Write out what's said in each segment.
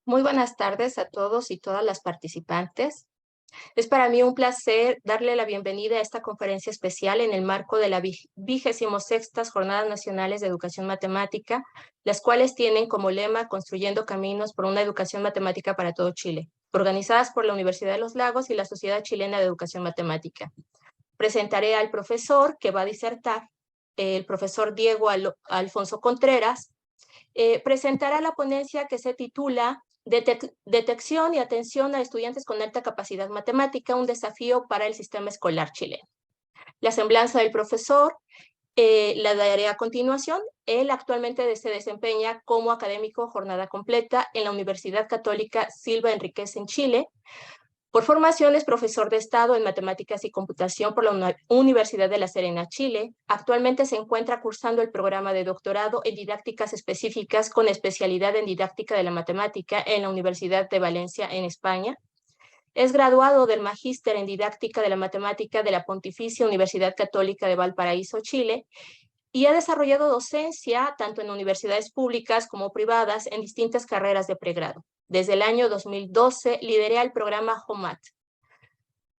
Muy buenas tardes a todos y todas las participantes. Es para mí un placer darle la bienvenida a esta conferencia especial en el marco de la 26ª Jornadas Nacionales de Educación Matemática, las cuales tienen como lema Construyendo Caminos por una Educación Matemática para todo Chile, organizadas por la Universidad de los Lagos y la Sociedad Chilena de Educación Matemática. Presentaré al profesor que va a disertar, el profesor Diego Alfonso Contreras. Presentará la ponencia que se titula Detección y atención a estudiantes con alta capacidad matemática, un desafío para el sistema escolar chileno. La semblanza del profesor la daré a continuación. Él actualmente se desempeña como académico jornada completa en la Universidad Católica Silva Enríquez en Chile. Por formación es profesor de Estado en Matemáticas y Computación por la Universidad de La Serena, Chile. Actualmente se encuentra cursando el programa de doctorado en Didácticas Específicas con especialidad en Didáctica de la Matemática en la Universidad de Valencia, en España. Es graduado del Magíster en Didáctica de la Matemática de la Pontificia Universidad Católica de Valparaíso, Chile, y ha desarrollado docencia tanto en universidades públicas como privadas en distintas carreras de pregrado. Desde el año 2012 lideré el programa JOMAT,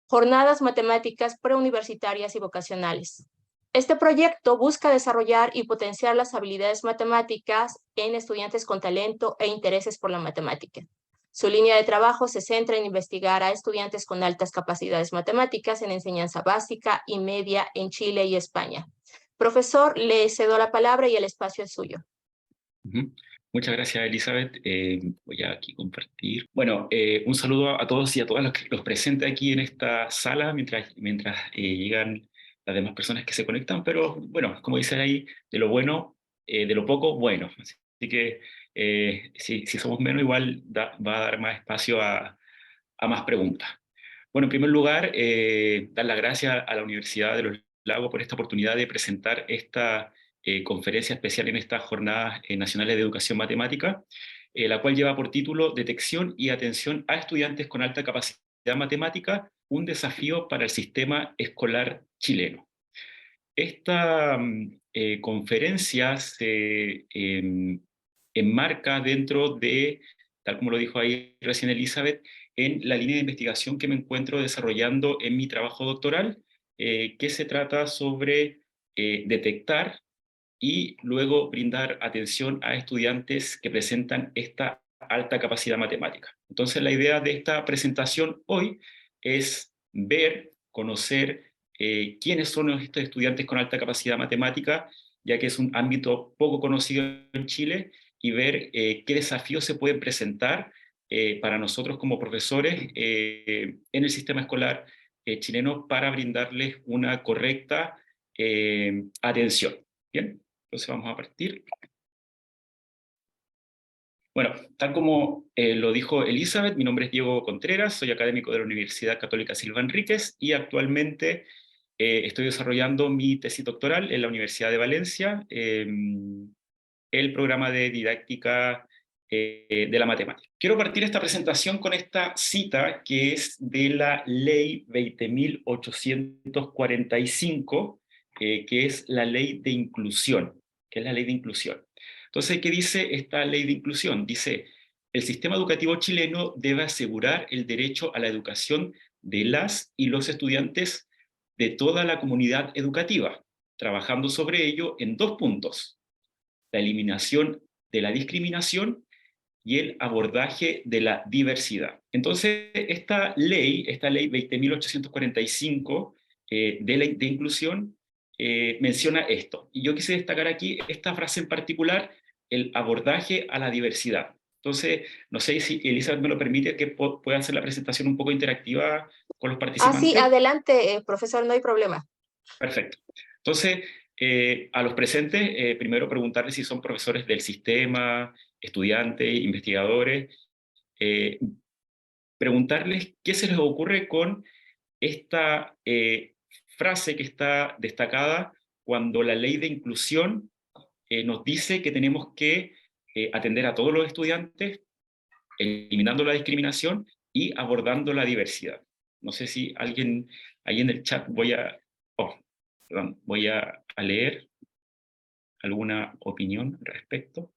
Jornadas Matemáticas Preuniversitarias y Vocacionales. Este proyecto busca desarrollar y potenciar las habilidades matemáticas en estudiantes con talento e intereses por la matemática. Su línea de trabajo se centra en investigar a estudiantes con altas capacidades matemáticas en enseñanza básica y media en Chile y España. Profesor, le cedo la palabra y el espacio es suyo. Ujú. Muchas gracias, Elizabeth. Voy a aquí compartir. Bueno, un saludo a todos y a todas los presentes aquí en esta sala mientras llegan las demás personas que se conectan, pero bueno, como dicen ahí, de lo bueno, de lo poco, bueno. Así que si somos menos, igual va a dar más espacio a más preguntas. Bueno, en primer lugar, dar las gracias a la Universidad de los Lagos por esta oportunidad de presentar esta conferencia especial en estas Jornadas Nacionales de Educación Matemática, la cual lleva por título Detección y atención a estudiantes con alta capacidad matemática, un desafío para el sistema escolar chileno. Esta conferencia se enmarca dentro de, tal como lo dijo ahí recién Elizabeth, en la línea de investigación que me encuentro desarrollando en mi trabajo doctoral, que se trata sobre detectar y luego brindar atención a estudiantes que presentan esta alta capacidad matemática. Entonces, la idea de esta presentación hoy es ver, conocer quiénes son estos estudiantes con alta capacidad matemática, ya que es un ámbito poco conocido en Chile, y ver qué desafíos se pueden presentar para nosotros como profesores en el sistema escolar chileno para brindarles una correcta atención. Bien, entonces vamos a partir. Bueno, tal como lo dijo Elizabeth, mi nombre es Diego Contreras, soy académico de la Universidad Católica Silva Enríquez y actualmente estoy desarrollando mi tesis doctoral en la Universidad de Valencia, el programa de didáctica de la matemática. Quiero partir esta presentación con esta cita que es de la Ley 20.845, que es la Ley de Inclusión, que es la Ley de Inclusión. Entonces, ¿qué dice esta Ley de Inclusión? Dice, el sistema educativo chileno debe asegurar el derecho a la educación de las y los estudiantes de toda la comunidad educativa, trabajando sobre ello en dos puntos: la eliminación de la discriminación y el abordaje de la diversidad. Entonces, esta ley 20.845 de inclusión menciona esto. Y yo quise destacar aquí esta frase en particular, el abordaje a la diversidad. Entonces, no sé si Elizabeth me lo permite, que pueda hacer la presentación un poco interactiva con los Sí, participantes. adelante, profesor, no hay problema. Perfecto. Entonces, a los presentes, primero preguntarles si son profesores del sistema, estudiantes, investigadores, eh, preguntarles qué se les ocurre con esta frase que está destacada cuando la ley de inclusión nos dice que tenemos que atender a todos los estudiantes, eliminando la discriminación y abordando la diversidad. No sé si alguien ahí en el chat oh, voy a leer alguna opinión al respecto.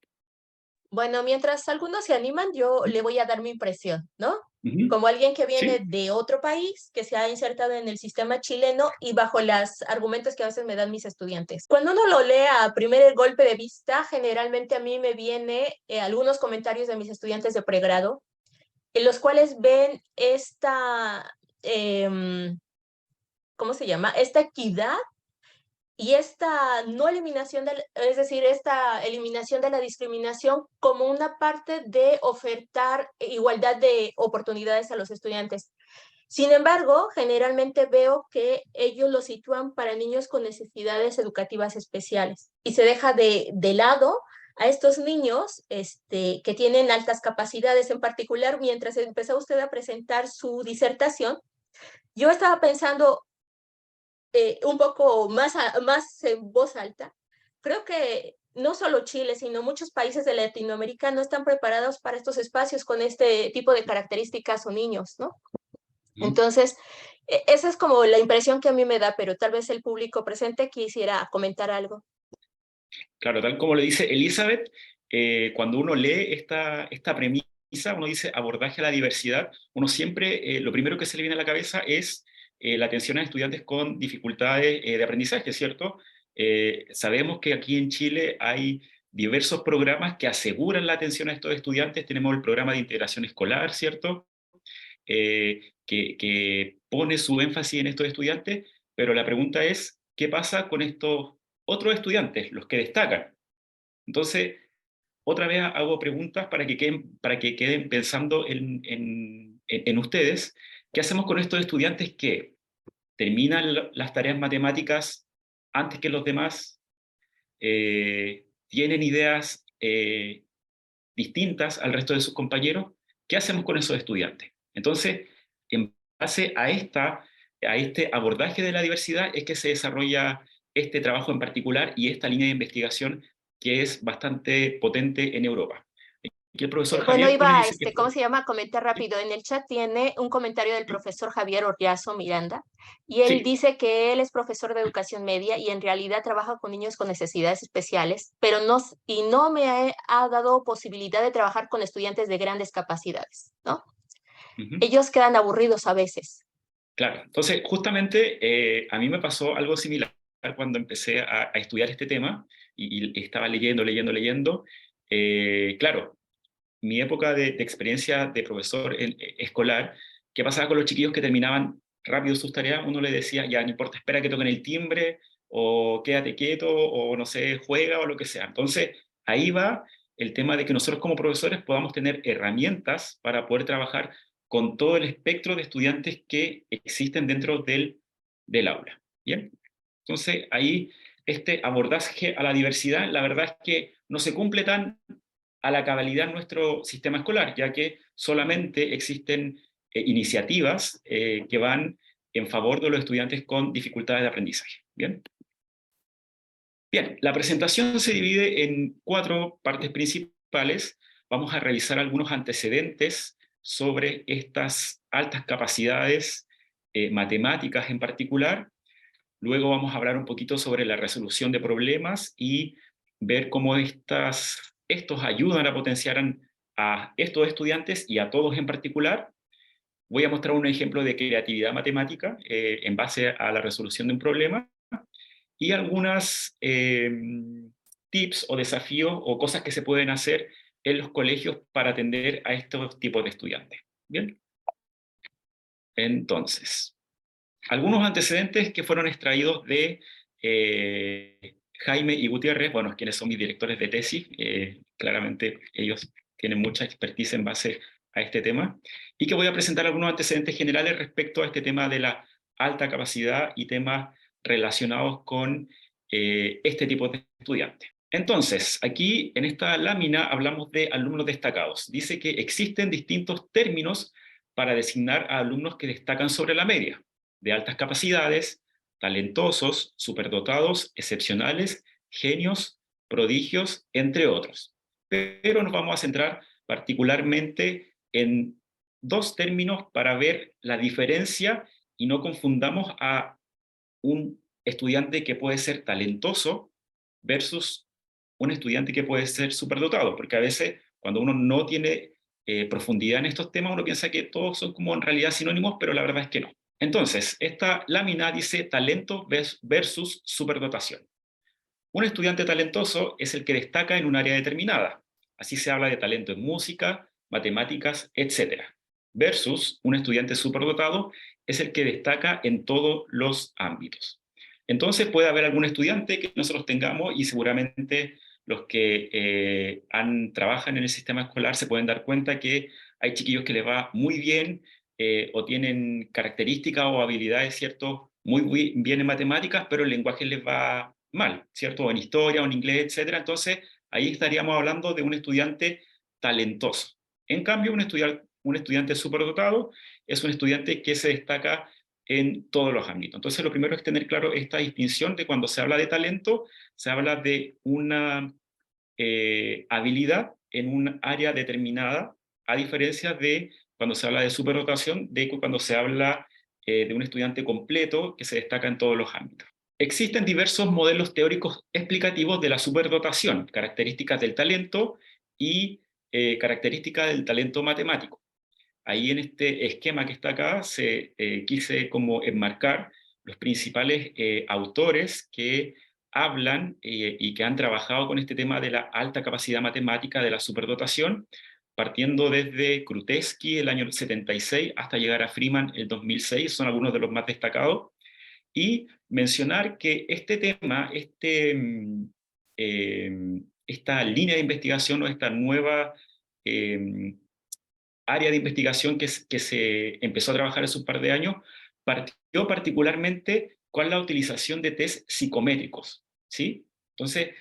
Bueno, mientras algunos se animan, yo ¿Mm? le voy a dar mi impresión, ¿no? Ujú. Como alguien que viene ¿Sí? de otro país, que se ha insertado en el sistema chileno y bajo los argumentos que a veces me dan mis estudiantes. Cuando uno lo lee a primer golpe de vista, generalmente a mí me viene algunos comentarios de mis estudiantes de pregrado, en los cuales ven esta, ¿cómo se llama? Esta equidad y esta no eliminación, es decir, esta eliminación de la discriminación como una parte de ofertar igualdad de oportunidades a los estudiantes. Sin embargo, generalmente veo que ellos lo sitúan para niños con necesidades educativas especiales y se deja de lado a estos niños que tienen altas capacidades. En particular, mientras empezó usted a presentar su disertación, yo estaba pensando un poco más en voz alta. Creo que no solo Chile, sino muchos países de Latinoamérica no están preparados para estos espacios con este tipo de características o niños, ¿no? Ujú. Entonces, esa es como la impresión que a mí me da, pero tal vez el público presente quisiera comentar algo. Claro, tal como le dice Elizabeth, cuando uno lee esta premisa, uno dice abordaje a la diversidad, uno siempre, lo primero que se le viene a la cabeza es la atención a estudiantes con dificultades de aprendizaje, ¿cierto? Sabemos que aquí en Chile hay diversos programas que aseguran la atención a estos estudiantes. Tenemos el programa de integración escolar, ¿cierto? Que pone su énfasis en estos estudiantes, pero la pregunta es, ¿qué pasa con estos otros estudiantes, los que destacan? Entonces, otra vez hago preguntas para que queden pensando en ustedes. ¿Qué hacemos con estos estudiantes que terminan las tareas matemáticas antes que los demás? ¿Tienen ideas distintas al resto de sus compañeros? ¿Qué hacemos con esos estudiantes? Entonces, en base a este abordaje de la diversidad es que se desarrolla este trabajo en particular y esta línea de investigación que es bastante potente en Europa. Aquí el profesor Bueno, Javier iba, dice que ¿cómo se llama? A comentar rápido. En el chat tiene un comentario del profesor Javier Orriazo Miranda, y él sí, dice que él es profesor de educación media y en realidad trabaja con niños con necesidades especiales, pero no me ha dado posibilidad de trabajar con estudiantes de grandes capacidades, ¿no? ujú, Ellos quedan aburridos a veces. claro. Entonces, justamente a mí me pasó algo similar cuando empecé a estudiar este tema y estaba leyendo. Claro, mi época de experiencia de profesor escolar, ¿qué pasaba con los chiquillos que terminaban rápido sus tareas? Uno le decía, ya no importa, espera que toquen el timbre, o quédate quieto, o no sé, juega, o lo que sea. Entonces, ahí va el tema de que nosotros como profesores podamos tener herramientas para poder trabajar con todo el espectro de estudiantes que existen dentro del aula. ¿Bien? Entonces, ahí este abordaje a la diversidad, la verdad es que no se cumple tan a la cabalidad nuestro sistema escolar, ya que solamente existen iniciativas que van en favor de los estudiantes con dificultades de aprendizaje. ¿Bien? Bien, la presentación se divide en 4 partes principales. Vamos a revisar algunos antecedentes sobre estas altas capacidades matemáticas en particular. Luego vamos a hablar un poquito sobre la resolución de problemas y ver cómo estos ayudan a potenciar a estos estudiantes y a todos en particular. Voy a mostrar un ejemplo de creatividad matemática en base a la resolución de un problema y algunas tips o desafíos o cosas que se pueden hacer en los colegios para atender a estos tipos de estudiantes. Bien, entonces, algunos antecedentes que fueron extraídos de Jaime y Gutiérrez, bueno, quienes son mis directores de tesis, claramente ellos tienen mucha expertise en base a este tema, y que voy a presentar algunos antecedentes generales respecto a este tema de la alta capacidad y temas relacionados con este tipo de estudiantes. Entonces, aquí en esta lámina hablamos de alumnos destacados. Dice que existen distintos términos para designar a alumnos que destacan sobre la media, de altas capacidades, talentosos, superdotados, excepcionales, genios, prodigios, entre otros. Pero nos vamos a centrar particularmente en 2 términos para ver la diferencia y no confundamos a un estudiante que puede ser talentoso versus un estudiante que puede ser superdotado, porque a veces Cuando uno no tiene profundidad en estos temas, uno piensa que todos son como en realidad sinónimos, pero la verdad es que no. Entonces, esta lámina dice talento versus superdotación. Un estudiante talentoso es el que destaca en un área determinada. Así se habla de talento en música, matemáticas, etc. Versus un estudiante superdotado es el que destaca en todos los ámbitos. Entonces puede haber algún estudiante que nosotros tengamos y seguramente los que trabajan en el sistema escolar se pueden dar cuenta que hay chiquillos que les va muy bien o tienen características o habilidades, ¿cierto? Muy bien en matemáticas, pero el lenguaje les va mal, ¿cierto? O en historia, o en inglés, etcétera. Entonces, ahí estaríamos hablando de un estudiante talentoso. En cambio, un estudiante superdotado es un estudiante que se destaca en todos los ámbitos. Entonces, lo primero es tener claro esta distinción de cuando se habla de talento, se habla de una habilidad en un área determinada, a diferencia de cuando se habla de superdotación, de cuando se habla de un estudiante completo que se destaca en todos los ámbitos. Existen diversos modelos teóricos explicativos de la superdotación, características del talento y características del talento matemático. Ahí en este esquema que está acá quise como enmarcar los principales autores que hablan y que han trabajado con este tema de la alta capacidad matemática, de la superdotación, partiendo desde Krutewski el año 76 hasta llegar a Freeman el 2006, son algunos de los más destacados, y mencionar que este tema, esta línea de investigación o esta nueva eh, área de investigación que se empezó a trabajar hace un par de años, partió particularmente con la utilización de test psicométricos, ¿sí? Entonces,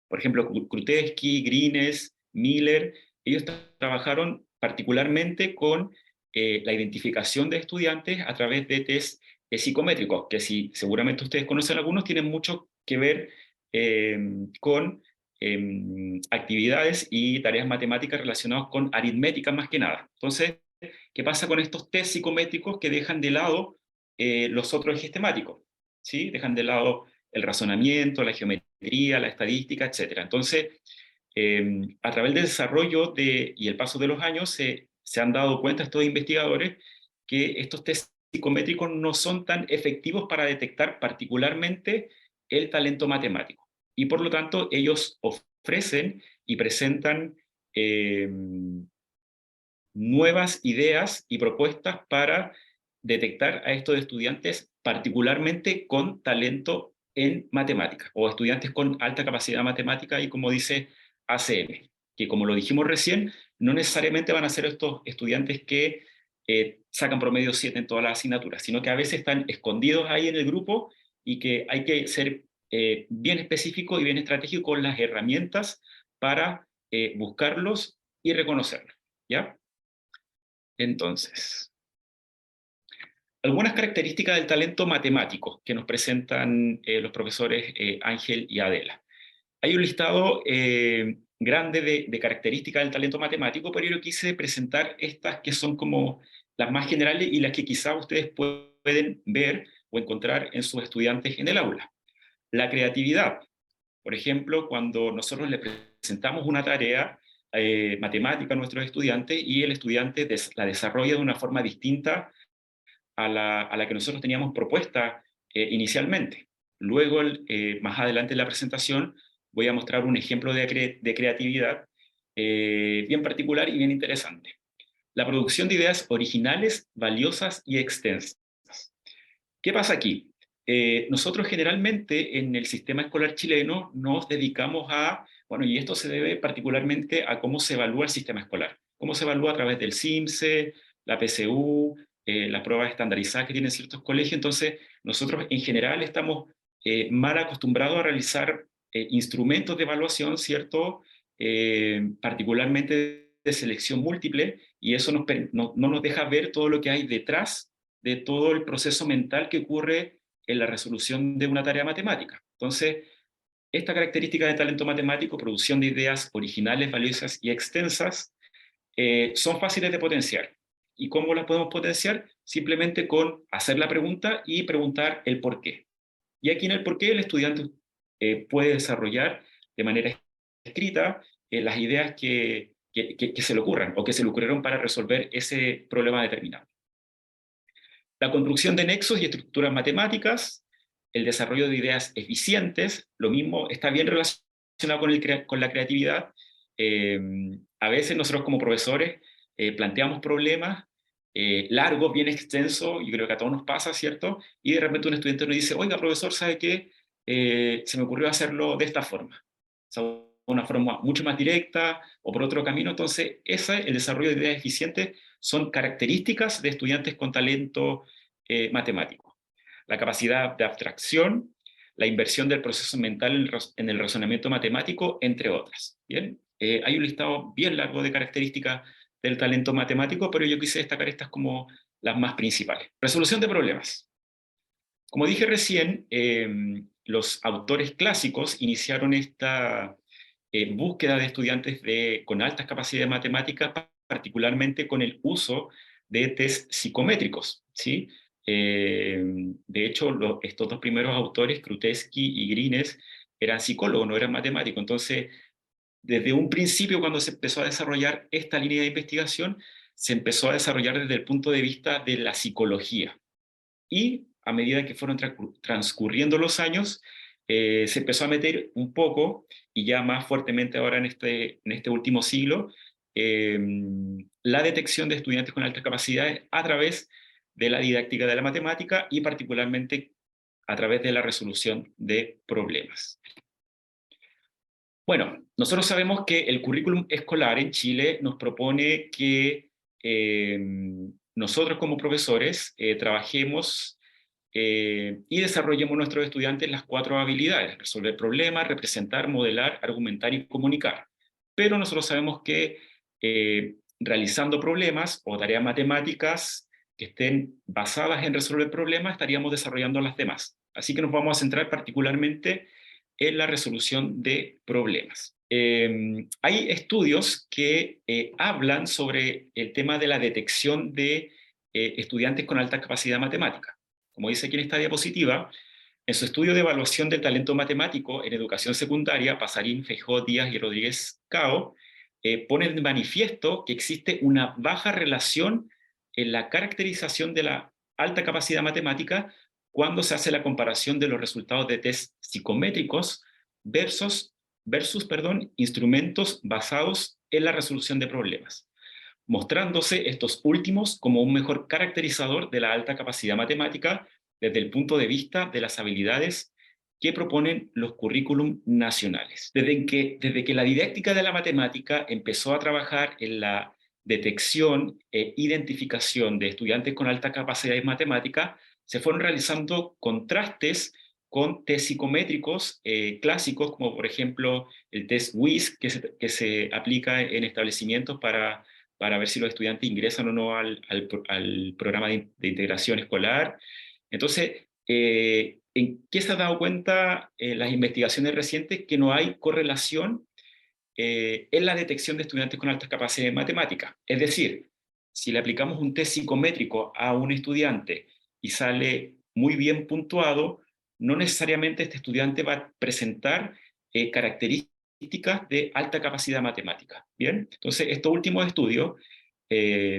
por ejemplo, Krutewski, Grines, Miller, ellos trabajaron particularmente con la identificación de estudiantes a través de test psicométricos, que si seguramente ustedes conocen algunos, tienen mucho que ver con actividades y tareas matemáticas relacionadas con aritmética más que nada. Entonces, ¿qué pasa con estos test psicométricos que dejan de lado los otros ejes temáticos? ¿Sí? Dejan de lado el razonamiento, la geometría, la estadística, etc. Entonces, a través del desarrollo y el paso de los años, se han dado cuenta estos investigadores que estos test psicométricos no son tan efectivos para detectar particularmente el talento matemático. Y por lo tanto, ellos ofrecen y presentan eh, nuevas ideas y propuestas para detectar a estos estudiantes particularmente con talento en matemáticas o estudiantes con alta capacidad matemática y como dice ACM, que como lo dijimos recién, no necesariamente van a ser estos estudiantes que sacan promedio 7 en todas las asignaturas, sino que a veces están escondidos ahí en el grupo y que hay que ser bien específico y bien estratégico con las herramientas para buscarlos y reconocerlos, ¿ya? Entonces, algunas características del talento matemático que nos presentan los profesores Ángel y Adela. Hay un listado grande de características del talento matemático, pero yo quise presentar estas que son como las más generales y las que quizá ustedes pueden ver o encontrar en sus estudiantes en el aula. La creatividad. Por ejemplo, cuando nosotros le presentamos una tarea matemática a nuestros estudiantes y el estudiante la desarrolla de una forma distinta a la que nosotros teníamos propuesta inicialmente. Luego, más adelante en la presentación, voy a mostrar un ejemplo de creatividad bien particular y bien interesante. La producción de ideas originales, valiosas y extensas. ¿Qué pasa aquí? Nosotros generalmente en el sistema escolar chileno nos dedicamos bueno, y esto se debe particularmente a cómo se evalúa el sistema escolar, cómo se evalúa a través del CIMSE, la PSU, las pruebas estandarizadas que tienen ciertos colegios. Entonces, nosotros en general estamos mal acostumbrados a realizar instrumentos de evaluación, ¿cierto? Particularmente de selección múltiple, y eso no nos deja ver todo lo que hay detrás de todo el proceso mental que ocurre en la resolución de una tarea matemática. Entonces, esta característica de talento matemático, producción de ideas originales, valiosas y extensas, son fáciles de potenciar. ¿Y cómo las podemos potenciar? Simplemente con hacer la pregunta y preguntar el por qué. Y aquí en el por qué el estudiante puede desarrollar de manera escrita las ideas que se le ocurran o que se le ocurrieron para resolver ese problema determinado. La construcción de nexos y estructuras matemáticas, el desarrollo de ideas eficientes, lo mismo está bien relacionado con la creatividad. A veces nosotros como profesores planteamos problemas largos, bien extensos, yo creo que a todos nos pasa, ¿cierto? Y de repente un estudiante nos dice, oiga, profesor, ¿sabe qué? Se me ocurrió hacerlo de esta forma. O sea, una forma mucho más directa o por otro camino. Entonces, el desarrollo de ideas eficientes son características de estudiantes con talento matemático. La capacidad de abstracción, la inversión del proceso mental en el razonamiento matemático, entre otras. ¿Bien? Hay un listado bien largo de características del talento matemático, pero yo quise destacar estas como las más principales. Resolución de problemas. Como dije recién, los autores clásicos iniciaron esta búsqueda de estudiantes con altas capacidades matemáticas, particularmente con el uso de test psicométricos, ¿sí? De hecho, estos dos primeros autores, Krutewski y Grines, eran psicólogos, no eran matemáticos. Entonces, desde un principio, cuando se empezó a desarrollar esta línea de investigación, se empezó a desarrollar desde el punto de vista de la psicología. Y a medida que fueron transcurriendo los años, se empezó a meter un poco, y ya más fuertemente ahora en este último siglo, eh, la detección de estudiantes con altas capacidades a través de la didáctica de la matemática y particularmente a través de la resolución de problemas. Bueno, nosotros sabemos que el currículum escolar en Chile nos propone que nosotros como profesores trabajemos y desarrollemos nuestros estudiantes las 4 habilidades: resolver problemas, representar, modelar, argumentar y comunicar. Pero nosotros sabemos que realizando problemas o tareas matemáticas que estén basadas en resolver problemas, estaríamos desarrollando las demás. Así que nos vamos a centrar particularmente en la resolución de problemas. Hay estudios que hablan sobre el tema de la detección de estudiantes con alta capacidad matemática. Como dice aquí en esta diapositiva, en su estudio de evaluación del talento matemático en educación secundaria, Pasarín, Feijó, Díaz y Rodríguez Cao ponen de manifiesto que existe una baja relación en la caracterización de la alta capacidad matemática cuando se hace la comparación de los resultados de test psicométricos versus instrumentos basados en la resolución de problemas, mostrándose estos últimos como un mejor caracterizador de la alta capacidad matemática desde el punto de vista de las habilidades que proponen los currículum nacionales. Desde que la didáctica de la matemática empezó a trabajar en la detección e identificación de estudiantes con alta capacidad en matemática, se fueron realizando contrastes con test psicométricos clásicos, como por ejemplo el test WISC, que se aplica en establecimientos para ver si los estudiantes ingresan o no al programa de integración escolar. Entonces, ¿en qué se ha dado cuenta las investigaciones recientes? Que no hay correlación en la detección de estudiantes con altas capacidades de matemática. Es decir, si le aplicamos un test psicométrico a un estudiante y sale muy bien puntuado, no necesariamente este estudiante va a presentar características de alta capacidad matemática. ¿Bien? Entonces, estos últimos estudios,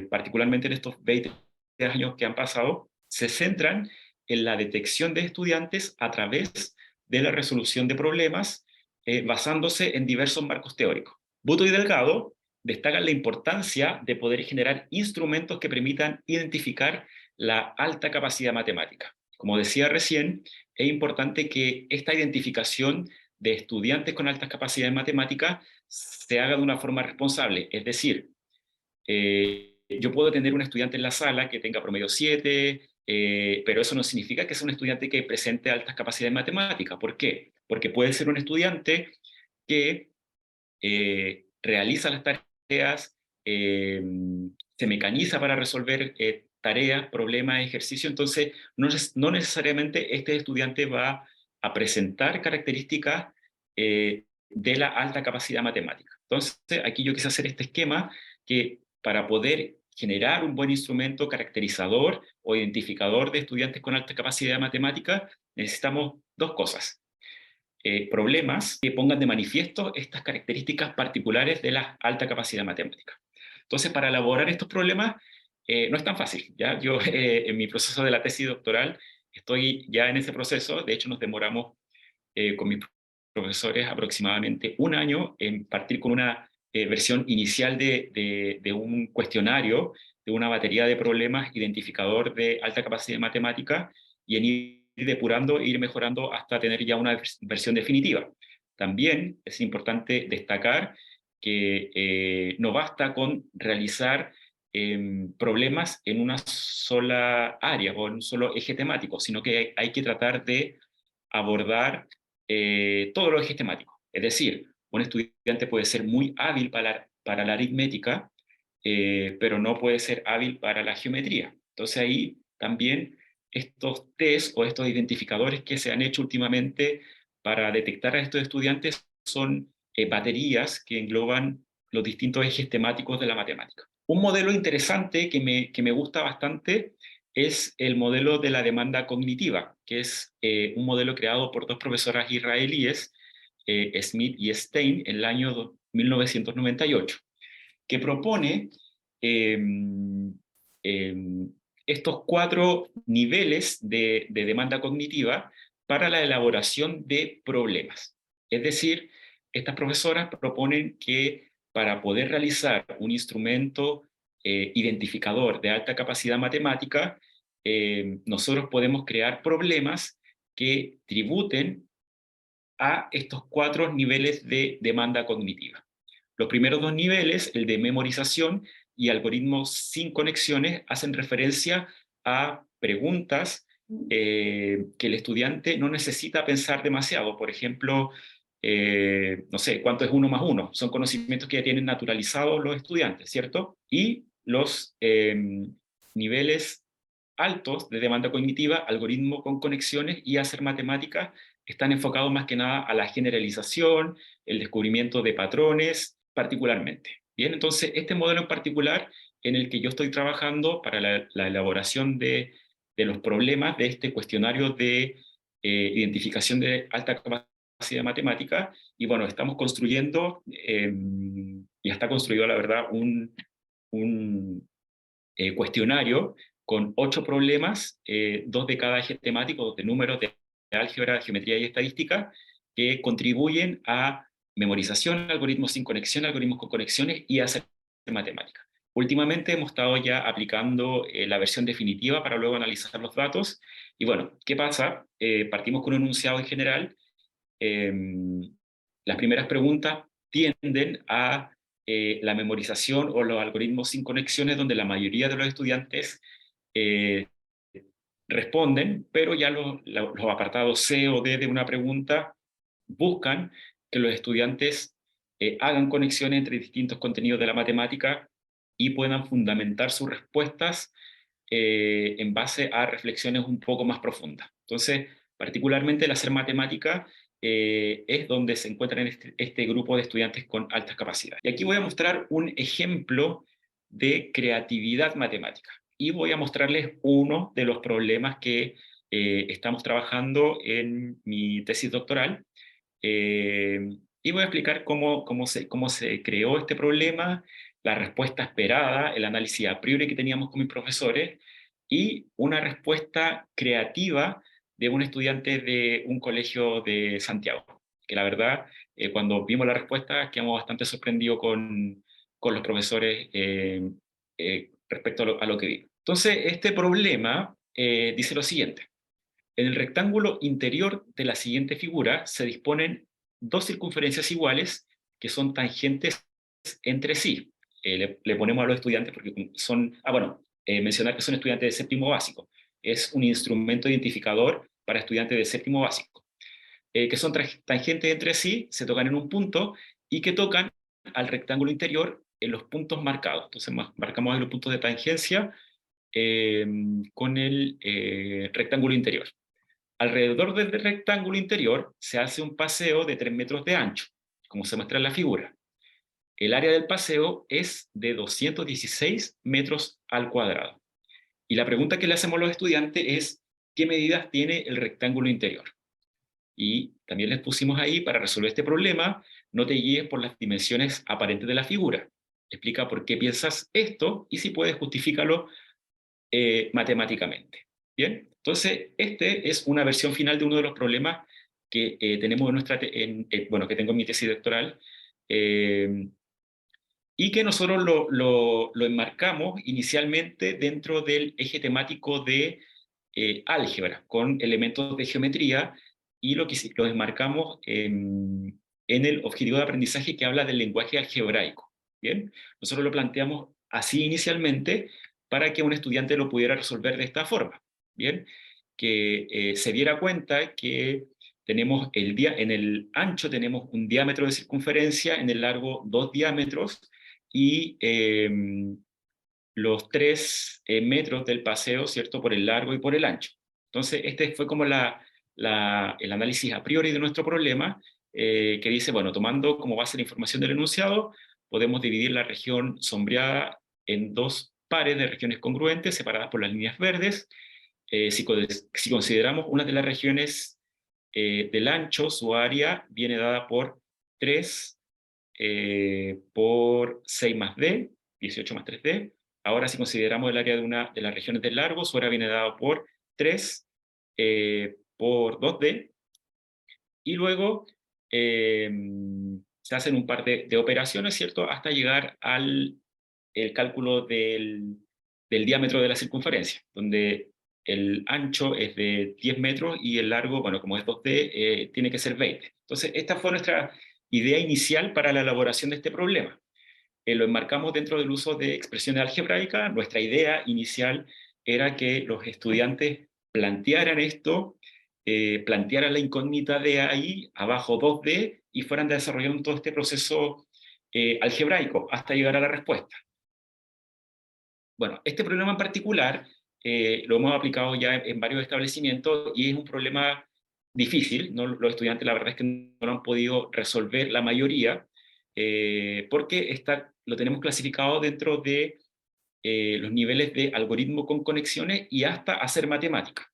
particularmente en estos 20 años que han pasado, se centran en la detección de estudiantes a través de la resolución de problemas basándose en diversos marcos teóricos. Buto y Delgado destacan la importancia de poder generar instrumentos que permitan identificar la alta capacidad matemática. Como decía recién, es importante que esta identificación de estudiantes con altas capacidades matemáticas se haga de una forma responsable. Es decir, yo puedo tener un estudiante en la sala que tenga promedio 7, pero eso no significa que sea un estudiante que presente altas capacidades matemáticas. ¿Por qué? Porque puede ser un estudiante que realiza las tareas, se mecaniza para resolver tareas, problemas, ejercicios. Entonces no necesariamente este estudiante va a presentar características de la alta capacidad matemática. Entonces aquí yo quise hacer este esquema que para poder generar un buen instrumento caracterizador o identificador de estudiantes con alta capacidad matemática, necesitamos dos cosas. problemas que pongan de manifiesto estas características particulares de la alta capacidad matemática. Entonces, para elaborar estos problemas no es tan fácil, ¿ya? Yo en mi proceso de la tesis doctoral estoy ya en ese proceso. De hecho nos demoramos con mis profesores aproximadamente un año en partir con una versión inicial de un cuestionario, de una batería de problemas identificador de alta capacidad matemática, y en ir depurando e ir mejorando hasta tener ya una versión definitiva. También es importante destacar que no basta con realizar problemas en una sola área o en un solo eje temático, sino que hay que tratar de abordar todos los ejes temáticos. Es decir, un estudiante puede ser muy hábil para la aritmética, pero no puede ser hábil para la geometría. Entonces ahí también estos test o estos identificadores que se han hecho últimamente para detectar a estos estudiantes son baterías que engloban los distintos ejes temáticos de la matemática. Un modelo interesante que me gusta bastante es el modelo de la demanda cognitiva, que es un modelo creado por dos profesoras israelíes, Smith y Stein, en el año 1998, que propone eh, eh, estos 4 niveles de demanda cognitiva para la elaboración de problemas. Es decir, estas profesoras proponen que para poder realizar un instrumento identificador de alta capacidad matemática, nosotros podemos crear problemas que tributen a estos 4 niveles de demanda cognitiva. Los primeros 2 niveles, el de memorización y algoritmos sin conexiones, hacen referencia a preguntas que el estudiante no necesita pensar demasiado. Por ejemplo, no sé, ¿cuánto es 1 más 1? Son conocimientos que ya tienen naturalizados los estudiantes, ¿cierto? Y los niveles altos de demanda cognitiva, algoritmo con conexiones y hacer matemáticas, están enfocados más que nada a la generalización, el descubrimiento de patrones, particularmente. Bien, entonces este modelo en particular en el que yo estoy trabajando para la elaboración de los problemas de este cuestionario de identificación de alta capacidad matemática, y bueno, estamos construyendo, ya está construido la verdad, un cuestionario con 8 problemas, 2 de cada eje temático, 2 de números, de álgebra, geometría y estadística, que contribuyen a memorización, algoritmos sin conexión, algoritmos con conexiones y hacer matemática. Últimamente hemos estado ya aplicando la versión definitiva para luego analizar los datos. Y bueno, ¿qué pasa? Partimos con un enunciado en general. Eh, las primeras preguntas tienden a la memorización o los algoritmos sin conexiones, donde la mayoría de los estudiantes eh, responden, pero ya los apartados C o D de una pregunta buscan que los estudiantes hagan conexiones entre distintos contenidos de la matemática y puedan fundamentar sus respuestas en base a reflexiones un poco más profundas. Entonces, particularmente el hacer matemática es donde se encuentran este grupo de estudiantes con altas capacidades. Y aquí voy a mostrar un ejemplo de creatividad matemática y voy a mostrarles uno de los problemas que estamos trabajando en mi tesis doctoral, y voy a explicar cómo se creó este problema, la respuesta esperada, el análisis a priori que teníamos con mis profesores y una respuesta creativa de un estudiante de un colegio de Santiago, que la verdad, cuando vimos la respuesta, quedamos bastante sorprendidos con los profesores respecto a lo que vimos. Entonces, este problema dice lo siguiente. En el rectángulo interior de la siguiente figura se disponen 2 circunferencias iguales que son tangentes entre sí. Le ponemos a los estudiantes porque son, mencionar que son estudiantes de séptimo básico. Es un instrumento identificador para estudiantes de séptimo básico. Que son tangentes entre sí, se tocan en un punto y que tocan al rectángulo interior en los puntos marcados. Entonces marcamos ahí los puntos de tangencia con el rectángulo interior. Alrededor del rectángulo interior se hace un paseo de 3 metros de ancho, como se muestra en la figura. El área del paseo es de 216 metros al cuadrado. Y la pregunta que le hacemos a los estudiantes es, ¿qué medidas tiene el rectángulo interior? Y también les pusimos ahí, para resolver este problema, no te guíes por las dimensiones aparentes de la figura. Explica por qué piensas esto y si puedes justifícalo matemáticamente. ¿Bien? Entonces, este es una versión final de uno de los problemas que tenemos bueno, que tengo en mi tesis doctoral, y que nosotros lo enmarcamos inicialmente dentro del eje temático de álgebra, con elementos de geometría, y lo enmarcamos en el objetivo de aprendizaje que habla del lenguaje algebraico. ¿Bien? Nosotros lo planteamos así inicialmente para que un estudiante lo pudiera resolver de esta forma. ¿Bien? Que se diera cuenta que tenemos en el ancho tenemos un diámetro de circunferencia, en el largo 2 diámetros, y los 3 metros del paseo, ¿cierto?, por el largo y por el ancho. Entonces, este fue como el análisis a priori de nuestro problema, que dice, bueno, tomando como base la información del enunciado, podemos dividir la región sombreada en dos pares de regiones congruentes separadas por las líneas verdes. Si consideramos una de las regiones del ancho, su área viene dada por 3 por 6 más d, 18 más 3d. Ahora, si consideramos el área de una de las regiones del largo, su área viene dado por 3 por 2d, y luego eh, se hacen un par de operaciones, ¿cierto?, hasta llegar al el cálculo del diámetro de la circunferencia, donde el ancho es de 10 metros y el largo, bueno, como es 2D, tiene que ser 20. Entonces, esta fue nuestra idea inicial para la elaboración de este problema. Lo enmarcamos dentro del uso de expresiones algebraicas. Nuestra idea inicial era que los estudiantes plantearan esto, plantearan la incógnita de ahí, abajo 2D, y fueran desarrollando todo este proceso algebraico hasta llegar a la respuesta. Bueno, este problema en particular lo hemos aplicado ya en varios establecimientos y es un problema difícil, ¿no? Los estudiantes la verdad es que no lo han podido resolver la mayoría, porque lo tenemos clasificado dentro de los niveles de algoritmo con conexiones y hasta hacer matemática.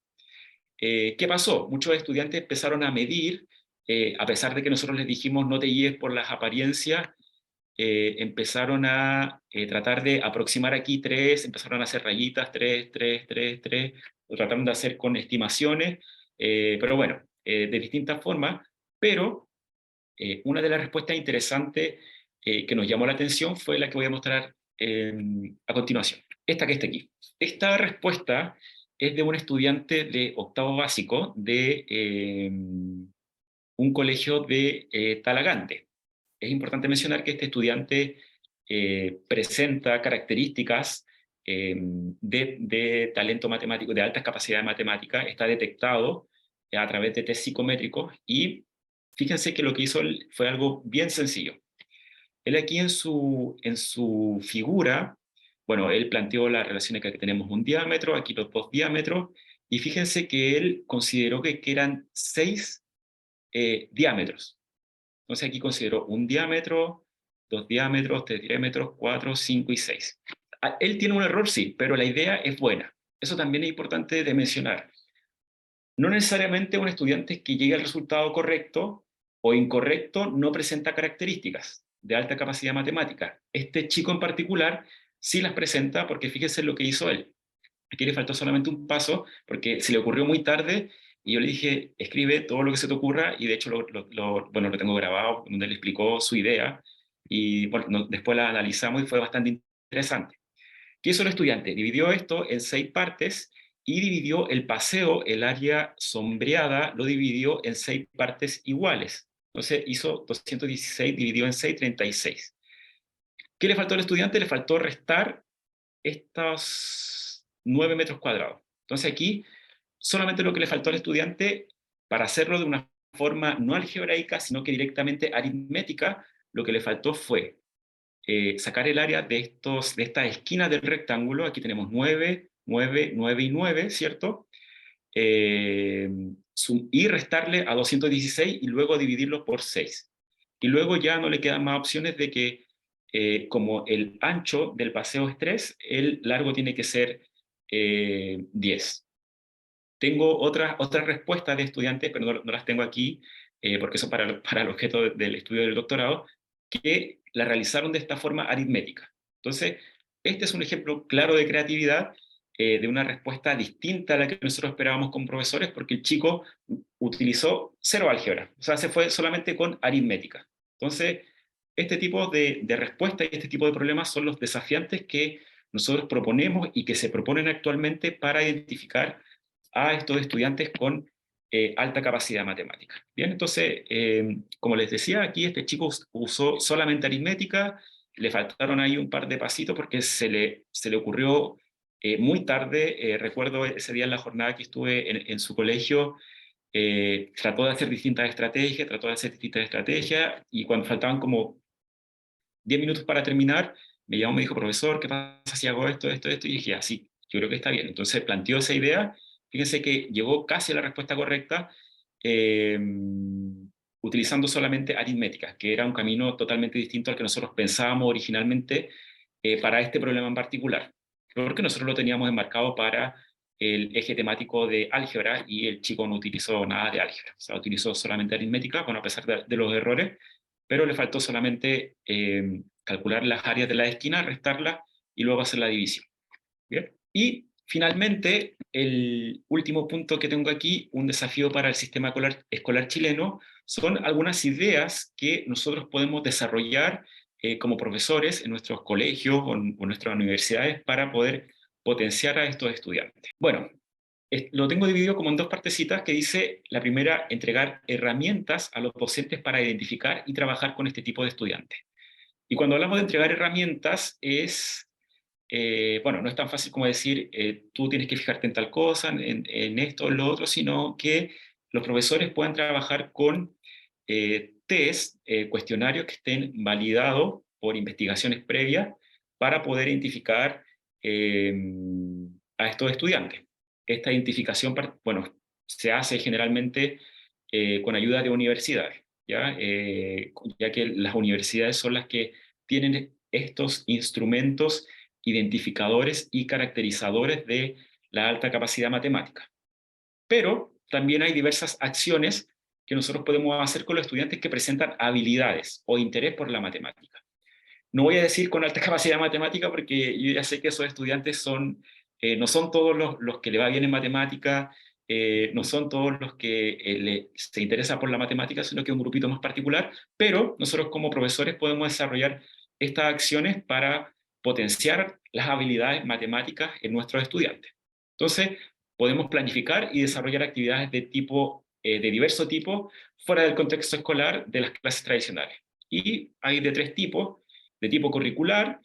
¿Qué pasó? Muchos estudiantes empezaron a medir, a pesar de que nosotros les dijimos no te guíes por las apariencias, empezaron a tratar de aproximar aquí 3, empezaron a hacer rayitas, 3, 3, 3, 3, lo trataron de hacer con estimaciones, pero bueno, de distintas formas, pero una de las respuestas interesantes que nos llamó la atención fue la que voy a mostrar a continuación, esta que está aquí. Esta respuesta es de un estudiante de octavo básico de un colegio de Talagante. Es importante mencionar que este estudiante presenta características de talento matemático, de altas capacidades matemáticas, está detectado a través de test psicométricos, y fíjense que lo que hizo él fue algo bien sencillo. Él aquí en su figura, bueno, él planteó las relaciones que tenemos un diámetro, aquí los 2 diámetros, y fíjense que él consideró que eran 6 diámetros. Entonces aquí considero un diámetro, 2 diámetros, 3 diámetros, 4, 5 y 6. Él tiene un error, sí, pero la idea es buena. Eso también es importante de mencionar. No necesariamente un estudiante que llegue al resultado correcto o incorrecto no presenta características de alta capacidad matemática. Este chico en particular sí las presenta, porque fíjese lo que hizo él. Aquí le faltó solamente un paso, porque se le ocurrió muy tarde, y yo le dije, escribe todo lo que se te ocurra, y de hecho bueno, lo tengo grabado, donde le explicó su idea, y bueno, después la analizamos y fue bastante interesante. ¿Qué hizo el estudiante? Dividió esto en 6 partes y dividió el paseo, el área sombreada, lo dividió en 6 partes iguales. Entonces hizo 216 dividido en 6, 36. ¿Qué le faltó al estudiante? Le faltó restar estos 9 metros cuadrados. Entonces aquí solamente lo que le faltó al estudiante, para hacerlo de una forma no algebraica, sino que directamente aritmética, lo que le faltó fue sacar el área de estas esquinas del rectángulo. Aquí tenemos 9, 9, 9 y 9, ¿cierto? Y restarle a 216 y luego dividirlo por 6. Y luego ya no le quedan más opciones de que, como el ancho del paseo es 3, el largo tiene que ser 10. tengo otras respuestas de estudiantes, pero no las tengo aquí, porque son para el objeto del estudio del doctorado, que la realizaron de esta forma aritmética. Entonces, este es un ejemplo claro de creatividad, de una respuesta distinta a la que nosotros esperábamos con profesores, porque el chico utilizó cero álgebra, o sea, se fue solamente con aritmética. Entonces, este tipo de respuesta y este tipo de problemas son los desafiantes que nosotros proponemos y que se proponen actualmente para identificar a estos estudiantes con alta capacidad matemática. Bien, entonces, como les decía, aquí este chico usó solamente aritmética, le faltaron ahí un par de pasitos porque se le ocurrió muy tarde. Recuerdo ese día en la jornada que estuve en su colegio, trató de hacer distintas estrategias, y cuando faltaban como 10 minutos para terminar, me llamó y me dijo: profesor, ¿qué pasa si hago esto, esto, esto? Y dije: así, yo creo que está bien. Entonces planteó esa idea. Fíjense que llegó casi a la respuesta correcta, eh, utilizando solamente aritmética, que era un camino totalmente distinto al que nosotros pensábamos originalmente para este problema en particular, porque nosotros lo teníamos enmarcado para el eje temático de álgebra, y el chico no utilizó nada de álgebra, o sea, utilizó solamente aritmética, bueno, a pesar de los errores, pero le faltó solamente calcular las áreas de la esquina, restarlas y luego hacer la división. ¿Bien? Y finalmente, el último punto que tengo aquí, un desafío para el sistema escolar chileno, son algunas ideas que nosotros podemos desarrollar como profesores en nuestros colegios o en nuestras universidades para poder potenciar a estos estudiantes. Bueno, lo tengo dividido como en dos partecitas, que dice: la primera, entregar herramientas a los docentes para identificar y trabajar con este tipo de estudiantes. Y cuando hablamos de entregar herramientas bueno, no es tan fácil como decir, tú tienes que fijarte en tal cosa, en esto, en lo otro, sino que los profesores puedan trabajar con test, cuestionarios que estén validados por investigaciones previas para poder identificar eh, a estos estudiantes. Esta identificación, bueno, se hace generalmente con ayuda de universidades, ¿ya? Ya que las universidades son las que tienen estos instrumentos identificadores y caracterizadores de la alta capacidad matemática. Pero también hay diversas acciones que nosotros podemos hacer con los estudiantes que presentan habilidades o interés por la matemática. No voy a decir con alta capacidad matemática, porque yo ya sé que esos estudiantes no son todos los que le va bien en matemática, no son todos los que se interesa por la matemática, sino que es un grupito más particular, pero nosotros como profesores podemos desarrollar estas acciones para potenciar las habilidades matemáticas en nuestros estudiantes. Entonces, podemos planificar y desarrollar actividades de diverso tipo fuera del contexto escolar de las clases tradicionales. Y hay de tres tipos: de tipo curricular.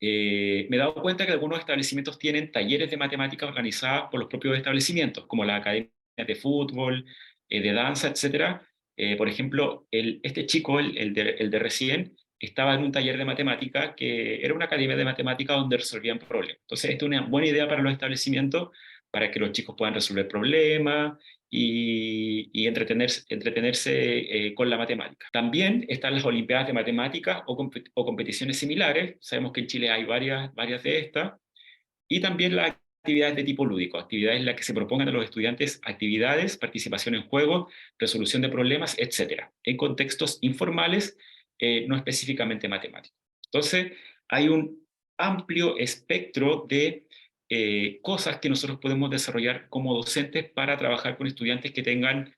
Me he dado cuenta que algunos establecimientos tienen talleres de matemática organizados por los propios establecimientos, como las academias de fútbol, de danza, etc. Por ejemplo, este chico, el de recién, estaba en un taller de matemática que era una academia de matemática donde resolvían problemas. Entonces, esta es una buena idea para los establecimientos, para que los chicos puedan resolver problemas y entretenerse con la matemática. También están las Olimpiadas de Matemáticas o competiciones similares. Sabemos que en Chile hay varias de estas. Y también las actividades de tipo lúdico, actividades en las que se propongan a los estudiantes actividades, participación en juegos, resolución de problemas, etcétera, en contextos informales, no específicamente matemáticos. Entonces, hay un amplio espectro de cosas que nosotros podemos desarrollar como docentes para trabajar con estudiantes que tengan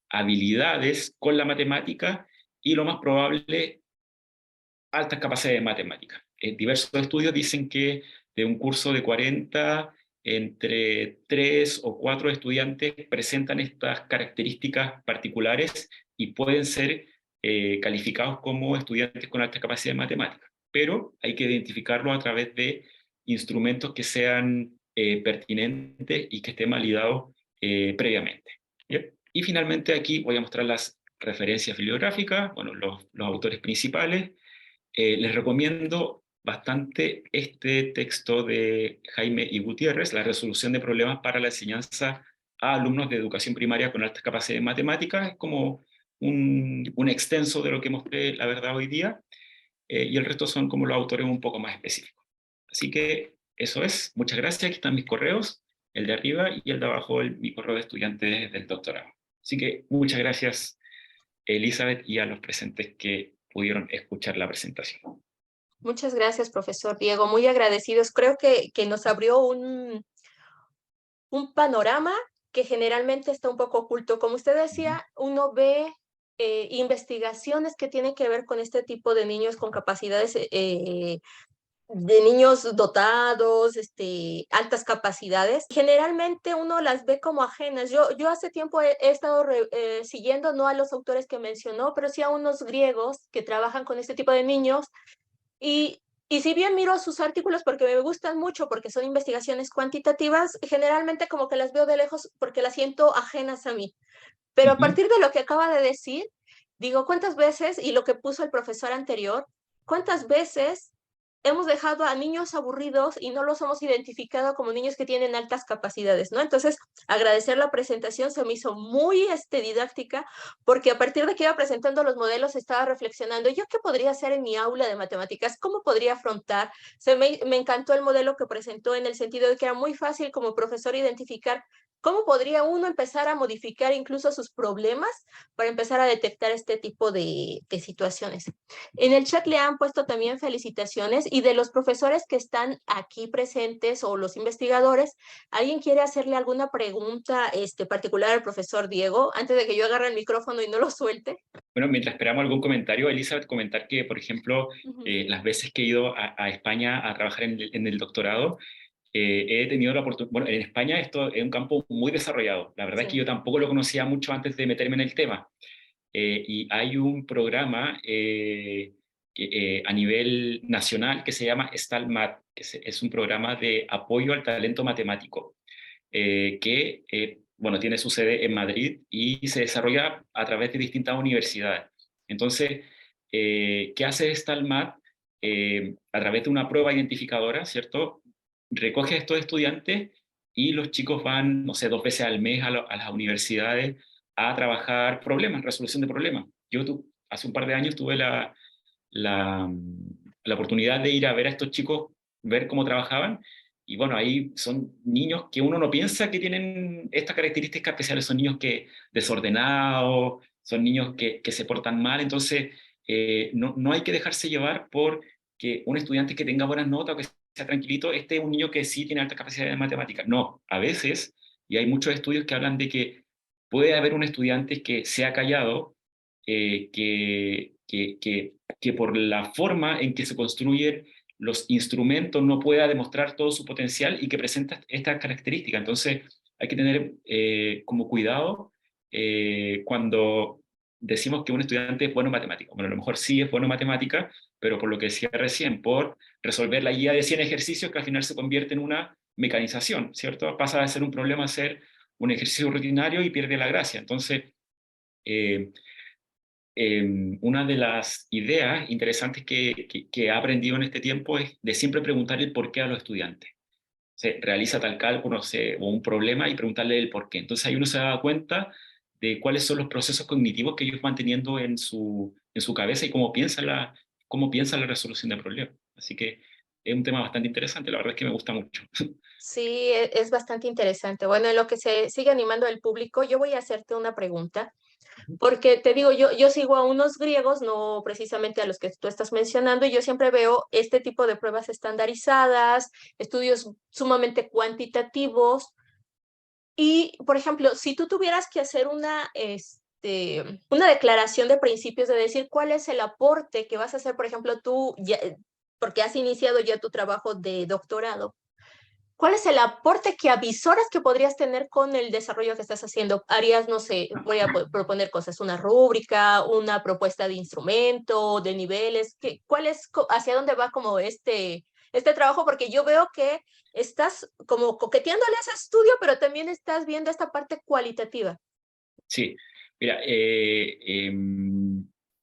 habilidades con la matemática y, lo más probable, altas capacidades de matemática. Diversos estudios dicen que de un curso de 40, entre 3 o 4 estudiantes presentan estas características particulares y pueden ser calificados como estudiantes con alta capacidad de matemática. Pero hay que identificarlo a través de instrumentos que sean pertinentes y que estén validados previamente. ¿Bien? Y finalmente aquí voy a mostrar las referencias bibliográficas, bueno, los autores principales. Les recomiendo bastante este texto de Jaime y Gutiérrez, La resolución de problemas para la enseñanza a alumnos de educación primaria con altas capacidades de matemáticas. Es como un extenso de lo que mostré, la verdad, hoy día, y el resto son como los autores un poco más específicos. Así que eso es. Muchas gracias. Aquí están mis correos el de arriba, y el de abajo, mi correo de estudiante del doctorado. Así que muchas gracias, Elizabeth, y a los presentes que pudieron escuchar la presentación. Muchas gracias, profesor Diego. Muy agradecidos. Creo que nos abrió un panorama que generalmente está un poco oculto. Como usted decía, uno ve investigaciones que tienen que ver con este tipo de niños con capacidades, de niños dotados, altas capacidades. Generalmente uno las ve como ajenas. Yo hace tiempo he estado siguiendo, no a los autores que mencionó, pero sí a unos griegos que trabajan con este tipo de niños. Y si bien miro sus artículos porque me gustan mucho, porque son investigaciones cuantitativas, generalmente como que las veo de lejos porque las siento ajenas a mí. Pero a Ujú. partir de lo que acaba de decir, digo, ¿cuántas veces, y lo que puso el profesor anterior, cuántas veces hemos dejado a niños aburridos y no los hemos identificado como niños que tienen altas capacidades, ¿no? Entonces, agradecer la presentación se me hizo muy didáctica, porque a partir de que iba presentando los modelos estaba reflexionando, ¿yo qué podría hacer en mi aula de matemáticas? ¿Cómo podría afrontar? Me encantó el modelo que presentó en el sentido de que era muy fácil como profesor identificar cómo podría uno empezar a modificar incluso sus problemas para empezar a detectar este tipo de situaciones. En el chat le han puesto también felicitaciones y de los profesores que están aquí presentes o los investigadores, ¿alguien quiere hacerle alguna pregunta particular al profesor Diego antes de que yo agarre el micrófono y no lo suelte? Bueno, mientras esperamos algún comentario, Elizabeth, comentar que, por ejemplo, Ujú. las veces que he ido a España a trabajar en el doctorado, he tenido la oportunidad, bueno, en España esto es un campo muy desarrollado. La verdad es que Sí. yo tampoco lo conocía mucho antes de meterme en el tema. Y hay un programa a nivel nacional que se llama STALMAT, que es un programa de apoyo al talento matemático, bueno, tiene su sede en Madrid y se desarrolla a través de distintas universidades. Entonces, ¿qué hace STALMAT? A través de una prueba identificadora, ¿cierto? Recoge a estos estudiantes y los chicos van, no sé, 2 veces al mes a las universidades a trabajar problemas, resolución de problemas. Hace un par de años tuve la, la oportunidad de ir a ver a estos chicos, ver cómo trabajaban, y bueno, ahí son niños que uno no piensa que tienen estas características especiales, son niños desordenados, son niños que se portan mal, entonces no hay que dejarse llevar por que un estudiante que tenga buenas notas o que sea tranquilito, este es un niño que sí tiene altas capacidades de matemáticas. No, a veces, y hay muchos estudios que hablan de que puede haber un estudiante que sea callado, que por la forma en que se construyen los instrumentos no pueda demostrar todo su potencial y que presenta estas características. Entonces, hay que tener como cuidado cuando decimos que un estudiante es bueno en matemáticas. Bueno, a lo mejor sí es bueno en matemáticas, pero por lo que decía recién, por resolver la guía de 100 ejercicios que al final se convierte en una mecanización, ¿cierto? Pasa de ser un problema a ser un ejercicio rutinario y pierde la gracia. Entonces, eh, una de las ideas interesantes que he aprendido en este tiempo es de siempre preguntar el por qué a los estudiantes. Se realiza tal cálculo, no sé, o un problema y preguntarle el por qué. Entonces ahí uno se da cuenta de cuáles son los procesos cognitivos que ellos van teniendo en su cabeza y cómo piensa la resolución de problemas. Así que es un tema bastante interesante, la verdad es que me gusta mucho. Sí, es bastante interesante. Bueno, en lo que se sigue animando el público, yo voy a hacerte una pregunta. Porque te digo, yo sigo a unos griegos, no precisamente a los que tú estás mencionando, y yo siempre veo este tipo de pruebas estandarizadas, estudios sumamente cuantitativos. Y, por ejemplo, si tú tuvieras que hacer una declaración de principios de decir cuál es el aporte que vas a hacer, por ejemplo, tú, porque has iniciado ya tu trabajo de doctorado. ¿Cuál es el aporte que avisoras que podrías tener con el desarrollo que estás haciendo? Harías, no sé, voy a proponer cosas, una rúbrica, una propuesta de instrumento, de niveles, hacia dónde va como este trabajo? Porque yo veo que estás como coqueteándole a ese estudio, pero también estás viendo esta parte cualitativa. Sí, mira,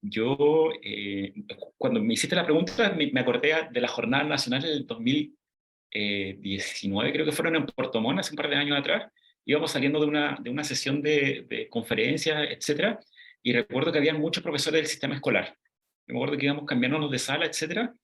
yo cuando me hiciste la pregunta me acordé de la Jornada Nacional del 2019, creo que fueron en Puerto Montt hace un par de años atrás. Íbamos saliendo de una sesión de conferencias, etcétera, y recuerdo que había muchos profesores del sistema escolar. Me acuerdo que íbamos cambiándonos de sala, etcétera,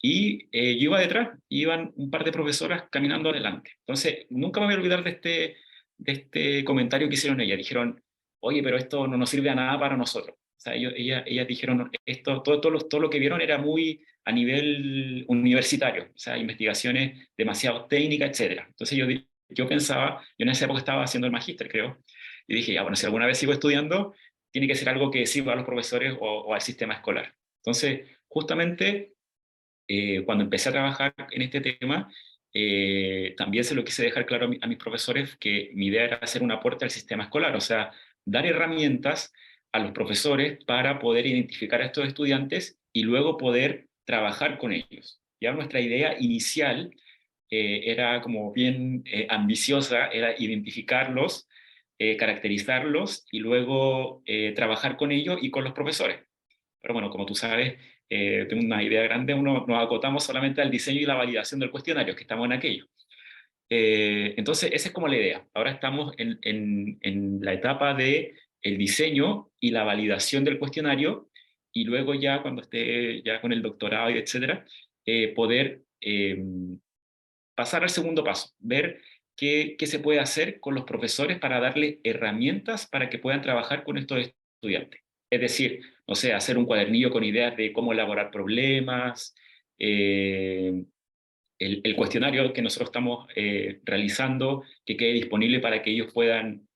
y yo iba detrás, iban un par de profesoras caminando adelante. Entonces, nunca me voy a olvidar de este comentario que hicieron ellas. Dijeron, oye, pero esto no nos sirve a nada para nosotros. O sea, ellas dijeron, esto, todo lo que vieron era muy a nivel universitario, o sea, investigaciones demasiado técnicas, etcétera. Entonces yo pensaba, yo en esa época estaba haciendo el magíster, creo, y dije, ya, bueno, si alguna vez sigo estudiando, tiene que ser algo que sirva a los profesores o al sistema escolar. Entonces, justamente cuando empecé a trabajar en este tema, también se lo quise dejar claro a mis profesores que mi idea era hacer un aporte al sistema escolar, o sea, dar herramientas a los profesores para poder identificar a estos estudiantes y luego poder trabajar con ellos. Ya nuestra idea inicial era como bien ambiciosa, era identificarlos, caracterizarlos y luego trabajar con ellos y con los profesores. Pero bueno, como tú sabes, tengo una idea grande, nos acotamos solamente al diseño y la validación del cuestionario, que estamos en aquello. Entonces, esa es como la idea. Ahora estamos en la etapa de el diseño y la validación del cuestionario, y luego ya cuando esté ya con el doctorado y etcétera, poder pasar al segundo paso, ver qué se puede hacer con los profesores para darles herramientas para que puedan trabajar con estos estudiantes. Es decir, no sé, hacer un cuadernillo con ideas de cómo elaborar problemas, el cuestionario que nosotros estamos realizando, que quede disponible para que ellos puedan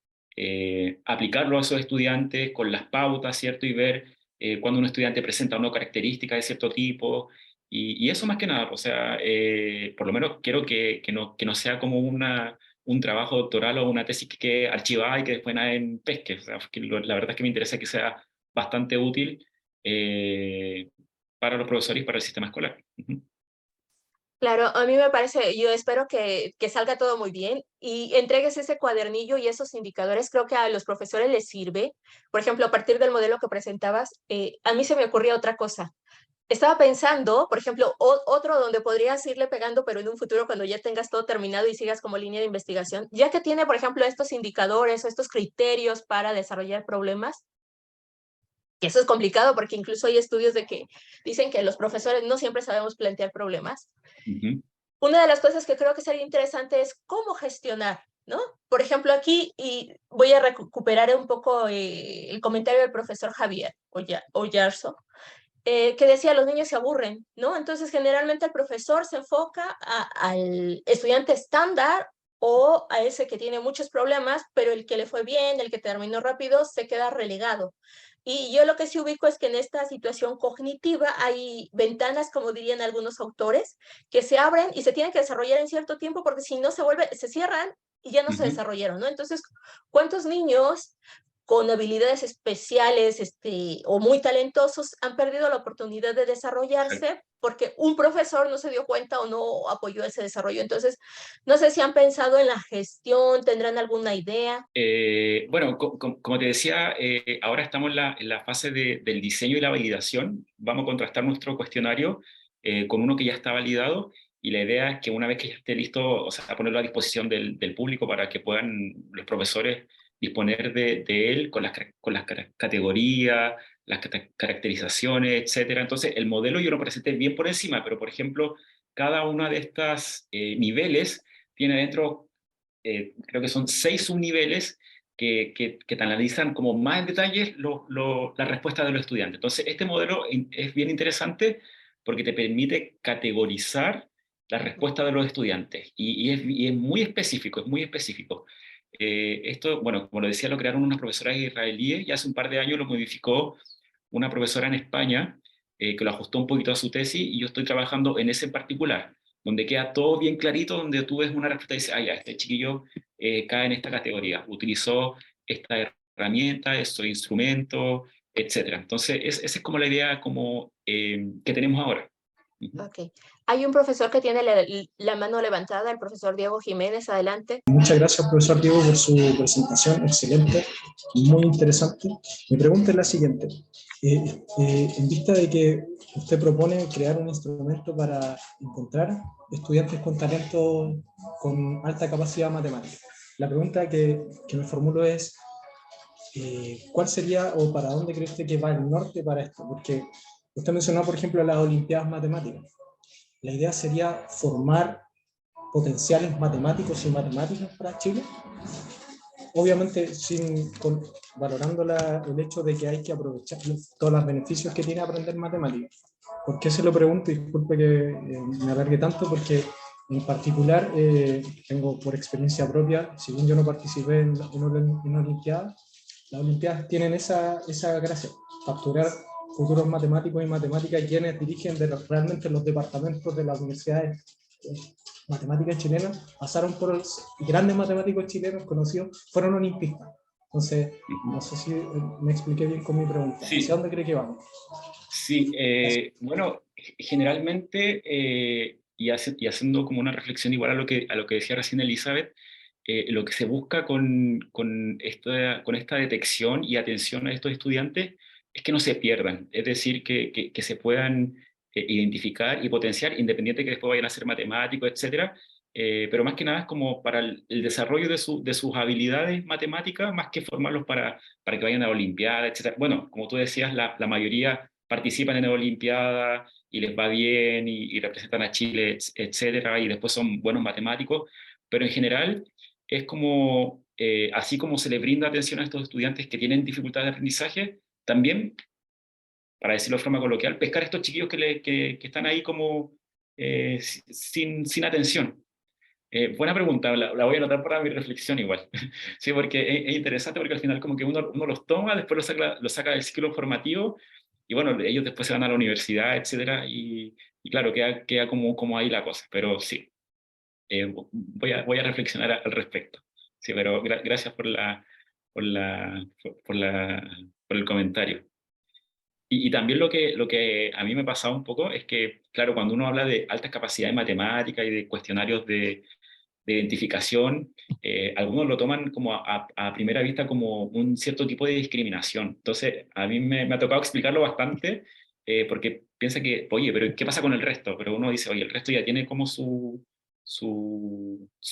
aplicarlo a esos estudiantes con las pautas, ¿cierto? Y ver cuando un estudiante presenta una característica de cierto tipo. Y eso más que nada, o sea, por lo menos quiero que no sea como un trabajo doctoral o una tesis que quede archivada y que después nadie pesque. O sea, la verdad es que me interesa que sea bastante útil para los profesores y para el sistema escolar. Ujú. Claro, a mí me parece, yo espero que salga todo muy bien y entregues ese cuadernillo y esos indicadores, creo que a los profesores les sirve. Por ejemplo, a partir del modelo que presentabas, a mí se me ocurría otra cosa. Estaba pensando, por ejemplo, otro donde podrías irle pegando, pero en un futuro cuando ya tengas todo terminado y sigas como línea de investigación, ya que tiene, por ejemplo, estos indicadores o estos criterios para desarrollar problemas, que eso es complicado porque incluso hay estudios de que dicen que los profesores no siempre sabemos plantear problemas. Ujú. Una de las cosas que creo que sería interesante es cómo gestionar, ¿no? Por ejemplo, aquí, y voy a recuperar un poco el comentario del profesor Javier Oyarzo, que decía, los niños se aburren, ¿no? Entonces, generalmente el profesor se enfoca al estudiante estándar o a ese que tiene muchos problemas, pero el que le fue bien, el que terminó rápido, se queda relegado. Y yo lo que sí ubico es que en esta situación cognitiva hay ventanas, como dirían algunos autores, que se abren y se tienen que desarrollar en cierto tiempo porque si no se cierran y ya no se Ujú. desarrollaron, ¿no? Entonces, ¿cuántos niños con habilidades especiales o muy talentosos han perdido la oportunidad de desarrollarse porque un profesor no se dio cuenta o no apoyó ese desarrollo? Entonces, no sé si han pensado en la gestión, tendrán alguna idea. Bueno, como te decía, ahora estamos en la fase del diseño y la validación. Vamos a contrastar nuestro cuestionario con uno que ya está validado, y la idea es que una vez que ya esté listo, o sea, ponerlo a disposición del público para que puedan los profesores disponer de él con las categorías, las caracterizaciones, etcétera. Entonces, el modelo yo lo presenté bien por encima, pero por ejemplo, cada una de estas niveles tiene dentro creo que son 6 subniveles que te analizan como más en detalle la respuesta de los estudiantes. Entonces, este modelo es bien interesante porque te permite categorizar la respuesta de los estudiantes y es muy específico, es muy específico. Esto, bueno, como lo decía, lo crearon unas profesoras israelíes y hace un par de años lo modificó una profesora en España que lo ajustó un poquito a su tesis, y yo estoy trabajando en ese en particular, donde queda todo bien clarito, donde tú ves una respuesta y dices, ah, ya, este chiquillo cae en esta categoría, utilizó esta herramienta, estos instrumentos, etcétera. Entonces, esa es como la idea como, que tenemos ahora. Ujú. Ok. Hay un profesor que tiene la mano levantada, el profesor Diego Jiménez, adelante. Muchas gracias, profesor Diego, por su presentación, excelente, muy interesante. Mi pregunta es la siguiente. En vista de que usted propone crear un instrumento para encontrar estudiantes con talento con alta capacidad matemática, la pregunta que me formulo es, ¿cuál sería o para dónde cree usted que va el norte para esto? Porque usted mencionó, por ejemplo, las Olimpiadas Matemáticas. la idea sería formar potenciales matemáticos y matemáticas para Chile, obviamente valorando el hecho de que hay que aprovechar todos los beneficios que tiene aprender matemáticas. ¿Por qué se lo pregunto? Disculpe que me alargue tanto, porque en particular tengo por experiencia propia, si bien yo no participé en Olimpiadas, las Olimpiadas tienen esa gracia, capturar futuros matemáticos y matemáticas quienes dirigen realmente los departamentos de las universidades matemáticas chilenas, pasaron por grandes matemáticos chilenos conocidos, fueron olimpistas. Entonces, no sé si me expliqué bien con mi pregunta. Sí. ¿Hacia dónde cree que vamos? Sí, bueno, generalmente, y haciendo como una reflexión igual a lo que decía recién Elizabeth, lo que se busca con esta detección y atención a estos estudiantes es que no se pierdan, es decir, que se puedan identificar y potenciar, independiente que después vayan a ser matemáticos, etcétera, pero más que nada es como para el desarrollo de sus habilidades matemáticas, más que formarlos para que vayan a la Olimpiada, etcétera. Bueno, como tú decías, la mayoría participan en la Olimpiada y les va bien y representan a Chile, etcétera, y después son buenos matemáticos, pero en general es como, así como se les brinda atención a estos estudiantes que tienen dificultades de aprendizaje, también, para decirlo de forma coloquial, pescar a estos chiquillos que están ahí como sin atención. Buena pregunta, la voy a anotar para mi reflexión igual. Sí, porque es interesante porque al final como que uno los toma, después los saca del ciclo formativo y bueno, ellos después se van a la universidad, etcétera, y claro, queda como ahí la cosa. Pero sí, voy a reflexionar al respecto. Sí, pero gracias por la, por la, por el comentario. Y también lo que a mí me pasaba un poco es que, claro, cuando uno habla de altas capacidades matemáticas y de cuestionarios de identificación, algunos lo toman como a primera vista como un cierto tipo de discriminación. Entonces, a mí me ha tocado explicarlo bastante, porque piensa que, oye, pero ¿qué pasa con el resto? Pero uno dice, oye, el resto ya tiene como su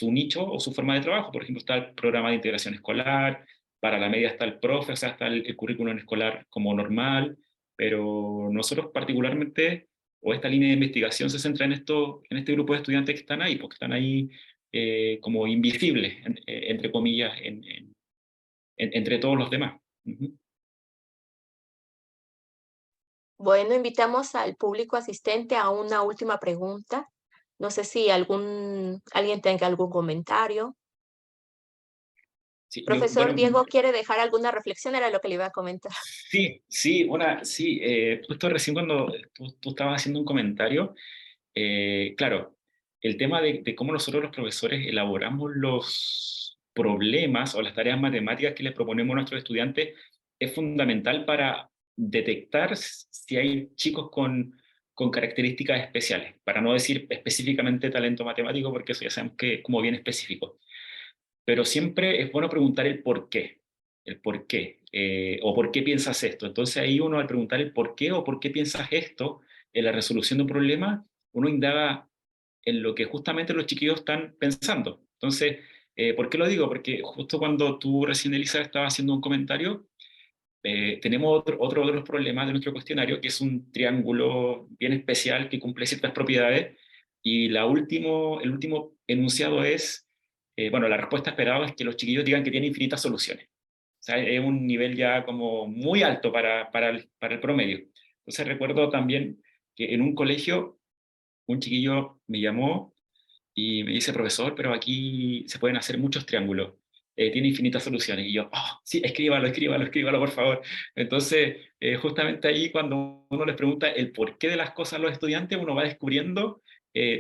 nicho o su forma de trabajo. Por ejemplo, está el programa de integración escolar, para la media está el profe, o sea, está el currículum escolar como normal, pero nosotros particularmente, o esta línea de investigación se centra en este grupo de estudiantes que están ahí, porque están ahí como invisibles, entre comillas, entre todos los demás. Ujú. Bueno, invitamos al público asistente a una última pregunta. No sé si alguien tenga algún comentario. Sí, Profesor bueno, Diego, ¿quiere dejar alguna reflexión? Era lo que le iba a comentar. sí, justo recién cuando tú estabas haciendo un comentario, claro, el tema de cómo nosotros los profesores elaboramos los problemas o las tareas matemáticas que les proponemos a nuestros estudiantes es fundamental para detectar si hay chicos con características especiales, para no decir específicamente talento matemático, porque eso ya sabemos que es como bien específico. Pero siempre es bueno preguntar el por qué, o por qué piensas esto. Entonces ahí uno al preguntar el por qué o por qué piensas esto en la resolución de un problema, uno indaga en lo que justamente los chiquillos están pensando. Entonces, ¿por qué lo digo? Porque justo cuando tú recién, Elisa, estabas haciendo un comentario, tenemos otro de los problemas de nuestro cuestionario, que es un triángulo bien especial que cumple ciertas propiedades, y el último enunciado es, bueno, la respuesta esperada es que los chiquillos digan que tienen infinitas soluciones. O sea, es un nivel ya como muy alto para el promedio. Entonces recuerdo también que en un colegio un chiquillo me llamó y me dice, profesor, pero aquí se pueden hacer muchos triángulos, tiene infinitas soluciones. Y yo, oh, sí, escríbalo, por favor. Entonces, justamente ahí cuando uno les pregunta el porqué de las cosas a los estudiantes, uno va descubriendo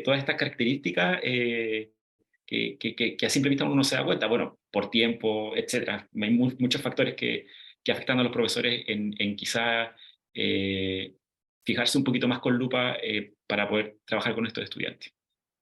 todas estas características que a simple vista uno no se da cuenta. Bueno, por tiempo, etcétera. Hay muchos factores que afectan a los profesores en quizá fijarse un poquito más con lupa para poder trabajar con estos estudiantes.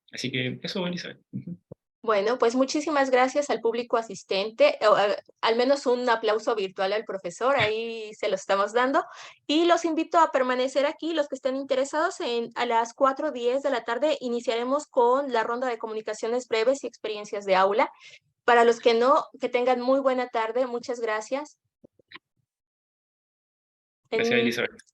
Así que eso, Elizabeth. Ujú. Bueno, pues muchísimas gracias al público asistente, o, al menos un aplauso virtual al profesor, ahí se lo estamos dando, y los invito a permanecer aquí, los que estén interesados, a las 4:10 de la tarde iniciaremos con la ronda de comunicaciones breves y experiencias de aula. Para los que no, que tengan muy buena tarde, muchas gracias. Gracias, En Elizabeth.